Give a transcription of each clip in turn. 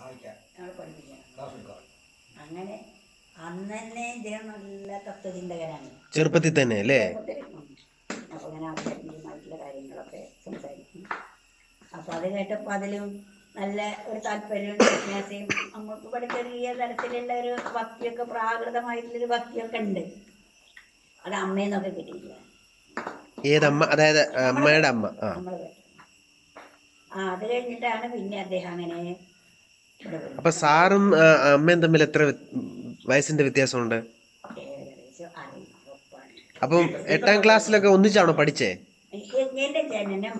ഞങ്ങൾ പഠിപ്പിക്കണം. അങ്ങനെ അന്ന് തന്നെ ഇദ്ദേഹം നല്ല തത്വചിന്തകനാണ്, ചെറുപ്പത്തിൽ തന്നെ അല്ലേ? അപ്പോൾ അങ്ങനെ ആധ്യാത്മികമായിട്ടുള്ള കാര്യങ്ങളൊക്കെ സംസാരിക്കും. അപ്പോൾ അത് കേട്ടപ്പോൾ അതിലും നല്ല ഒരു താല്പര്യവും ജിജ്ഞാസയും നമുക്ക് ഇവിടെ ചെറിയ തരത്തിലുള്ള ഒരു ഭക്തിയൊക്കെ പ്രാകൃതമായിട്ടുള്ളൊരു ഭക്തിയൊക്കെ ഉണ്ട്. അത് അമ്മയെന്നൊക്കെ കിട്ടിയില്ല. ഏതമ്മ? അതായത് അമ്മയുടെ അമ്മ. നമ്മൾ അത് കഴിഞ്ഞിട്ടാണ് പിന്നെ അദ്ദേഹം അങ്ങനെ. അപ്പൊ സാറും അമ്മയും തമ്മിൽ എത്ര വയസ്സിന്റെ വ്യത്യാസമുണ്ട്? ഏകദേശം 60. അപ്പം 8ാം ക്ലാസ്സിലൊക്കെ ഒന്നിച്ചാണോ പഠിച്ചേ? എന്റെ ജനനം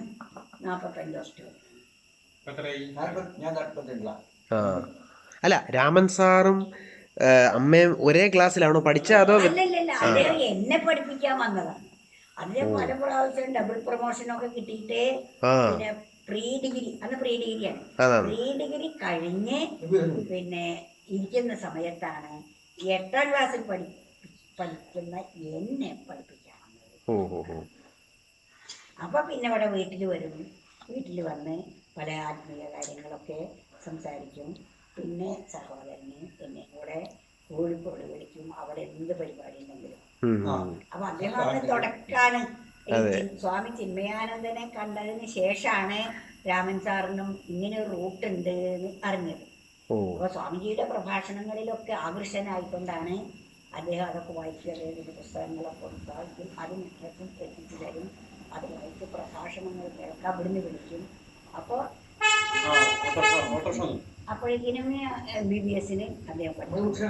45 വർഷം. അല്ല, രാമൻ സാറും അമ്മയും ഒരേ ക്ലാസ്സിലാണോ പഠിച്ചത് അതോ? അല്ലല്ല, അദ്ദേഹം എന്നെ പഠിപ്പിക്കാൻ വന്നതാണ്. അദ്ദേഹം പല പ്രാവശ്യം ഡബിൾ പ്രൊമോഷനൊക്കെ കിട്ടിയിട്ട് പിന്നെ പ്രീ ഡിഗ്രി, അന്ന് പ്രീ ഡിഗ്രിയാണ്, പ്രീ ഡിഗ്രി കഴിഞ്ഞ് പിന്നെ ഇരിക്കുന്ന സമയത്താണ് 8ാം ക്ലാസ്സിൽ പഠിക്കുന്ന എന്നെ പഠിപ്പിക്കാൻ വന്നത്. അപ്പൊ പിന്നെ ഇവിടെ വീട്ടിൽ വരും, വീട്ടിൽ വന്ന് പല ആത്മീയ കാര്യങ്ങളൊക്കെ സംസാരിക്കും. പിന്നെ സഹോദരന് എന്നെ കൂടെ കോഴിക്കോട് വിളിക്കും, അവിടെ എന്ത് പരിപാടി ഉണ്ടെങ്കിലും. അപ്പൊ അദ്ദേഹം അന്ന് തുടക്കാണ്. സ്വാമി ചിന്മയാനന്ദനെ കണ്ടതിന് ശേഷമാണ് രാമൻ സാറിനും ഇങ്ങനെ ഒരു റൂട്ട് ഉണ്ട് എന്ന് അറിഞ്ഞത്. അപ്പൊ സ്വാമിജിയുടെ പ്രഭാഷണങ്ങളിലൊക്കെ ആകർഷനായിക്കൊണ്ടാണ് അദ്ദേഹം അതൊക്കെ വായിച്ചത്. പുസ്തകങ്ങളൊക്കെ വായിക്കും, അത് മുറ്റത്തും എത്തിച്ചു തരും. അത് വായിച്ച് പ്രഭാഷണങ്ങൾ കേൾക്കാൻ ഇവിടുന്ന് വിളിക്കും. അപ്പോൾ അപ്പോഴേക്കിനും MBBS അദ്ദേഹം പഠിച്ചു.